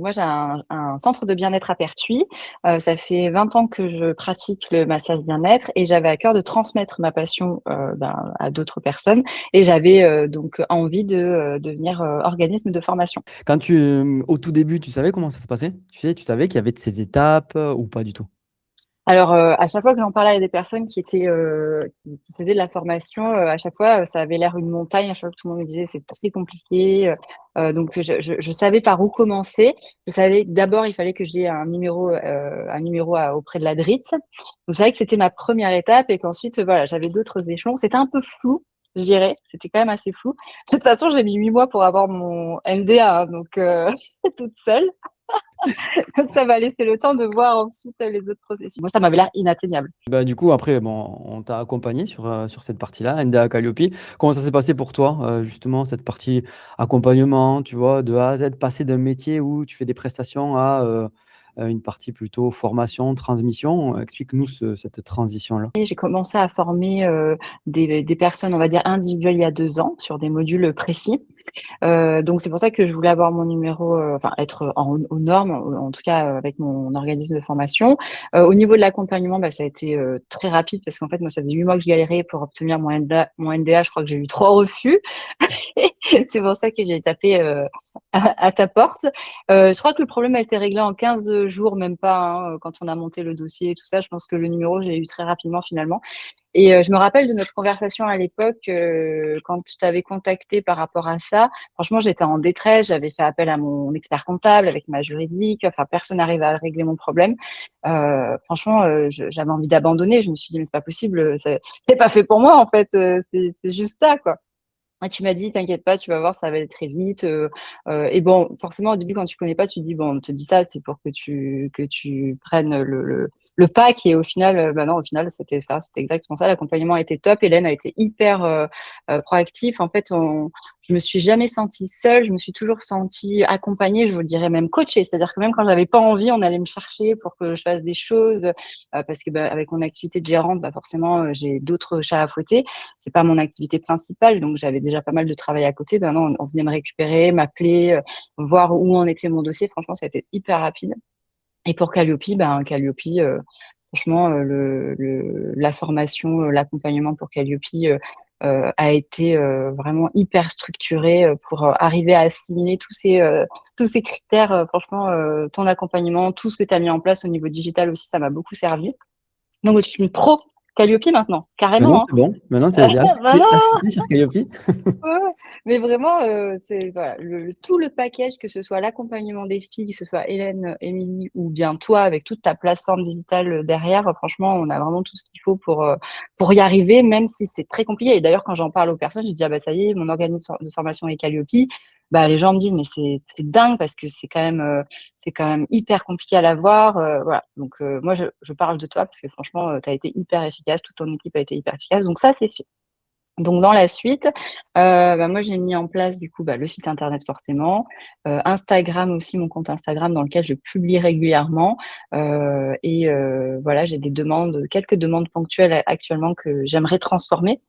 Moi, j'ai un centre de bien-être à Pertuis. Ça fait 20 ans que je pratique le massage bien-être et j'avais à cœur de transmettre ma passion à d'autres personnes. Et j'avais donc envie de devenir organisme de formation. Au tout début, tu savais comment ça se passait? Tu savais qu'il y avait de ces étapes ou pas du tout? Alors, à chaque fois que j'en parlais à des personnes qui faisaient de la formation, à chaque fois, ça avait l'air une montagne. À chaque fois que tout le monde me disait c'est très compliqué. Donc, je savais par où commencer. Je savais que d'abord il fallait que j'ai un numéro auprès de la DRIT. Donc, je savais que c'était ma première étape et qu'ensuite, voilà, j'avais d'autres échelons. C'était un peu flou, je dirais. C'était quand même assez flou. De toute façon, j'ai mis 8 mois pour avoir mon NDA, hein, donc toute seule. Donc, ça m'a laissé le temps de voir ensuite les autres processus. Moi, ça m'avait l'air inatteignable. Bah, du coup, après, bon, on t'a accompagné sur cette partie-là, NDA Calliope. Comment ça s'est passé pour toi, justement, cette partie accompagnement, tu vois, de A à Z, passer d'un métier où tu fais des prestations à une partie plutôt formation, transmission. Explique-nous cette transition-là. J'ai commencé à former des personnes, on va dire, individuelles il y a 2 ans sur des modules précis. Donc c'est pour ça que je voulais avoir mon numéro, enfin être aux normes, en tout cas avec mon organisme de formation. Au niveau de l'accompagnement, bah, ça a été très rapide parce qu'en fait, moi, ça faisait 8 mois que je galérais pour obtenir mon NDA. Mon NDA, je crois que j'ai eu 3 refus. C'est pour ça que j'ai tapé à ta porte. Je crois que le problème a été réglé en 15 jours, même pas, hein, quand on a monté le dossier et tout ça. Je pense que le numéro, je l'ai eu très rapidement finalement. Et je me rappelle de notre conversation à l'époque, quand je t'avais contacté par rapport à ça. Franchement, j'étais en détresse. J'avais fait appel à mon expert comptable avec ma juridique. Enfin, personne n'arrivait à régler mon problème. Franchement, j'avais envie d'abandonner. Je me suis dit, mais c'est pas possible. C'est pas fait pour moi, en fait. C'est juste ça, quoi. Ah, tu m'as dit, t'inquiète pas, tu vas voir, ça va aller très vite. Et bon, forcément, au début, quand tu connais pas, tu dis, bon, on te dit ça, c'est pour que tu prennes le pack. Et au final, bah non, au final, c'était ça, c'était exactement ça. L'accompagnement a été top. Hélène a été hyper proactive. En fait, je me suis jamais sentie seule. Je me suis toujours sentie accompagnée. Je vous dirais même coachée. C'est-à-dire que même quand j'avais pas envie, on allait me chercher pour que je fasse des choses. Parce que bah, avec mon activité de gérante, bah, forcément, j'ai d'autres chats à fouetter. C'est pas mon activité principale, donc j'avais déjà pas mal de travail à côté. Ben non, on venait me récupérer, m'appeler, voir où en était mon dossier. Franchement, ça a été hyper rapide. Et pour Calliope, Calliope, franchement, la formation, l'accompagnement pour Calliope a été vraiment hyper structuré pour arriver à assimiler tous ces critères. Franchement, ton accompagnement, tout ce que tu as mis en place au niveau digital aussi, ça m'a beaucoup servi. Donc, je suis une pro Calliope maintenant, Maintenant, carrément, c'est bon. Maintenant, tu hein. es Maintenant, affecté sur Calliope. ouais, ouais. Mais vraiment, c'est voilà, tout le package, que ce soit l'accompagnement des filles, que ce soit Hélène, Émilie ou bien toi avec toute ta plateforme digitale derrière, franchement, on a vraiment tout ce qu'il faut pour y arriver, même si c'est très compliqué. Et d'ailleurs, quand j'en parle aux personnes, je dis, ah bah ça y est, mon organisme de formation est Calliope. Bah, les gens me disent, mais c'est dingue parce que c'est quand même hyper compliqué à l'avoir. Voilà. Donc, moi, je parle de toi parce que franchement, tu as été hyper efficace, toute ton équipe a été hyper efficace. Donc, ça, c'est fait. Donc dans la suite, bah, moi j'ai mis en place du coup bah, le site internet forcément, Instagram aussi, mon compte Instagram dans lequel je publie régulièrement. Et voilà, j'ai quelques demandes ponctuelles actuellement que j'aimerais transformer.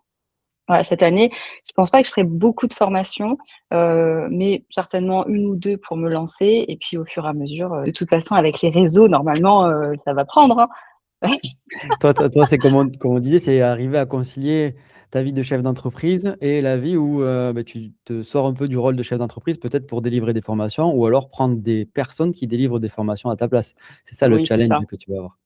Voilà, cette année, je pense pas que je ferai beaucoup de formations, mais certainement une ou deux pour me lancer. Et puis au fur et à mesure, de toute façon avec les réseaux, normalement, ça va prendre, hein. Toi, c'est comme on disait, c'est arriver à concilier ta vie de chef d'entreprise et la vie où bah, tu te sors un peu du rôle de chef d'entreprise, peut-être pour délivrer des formations ou alors prendre des personnes qui délivrent des formations à ta place. C'est ça le Oui, c'est challenge ça. que tu vas avoir.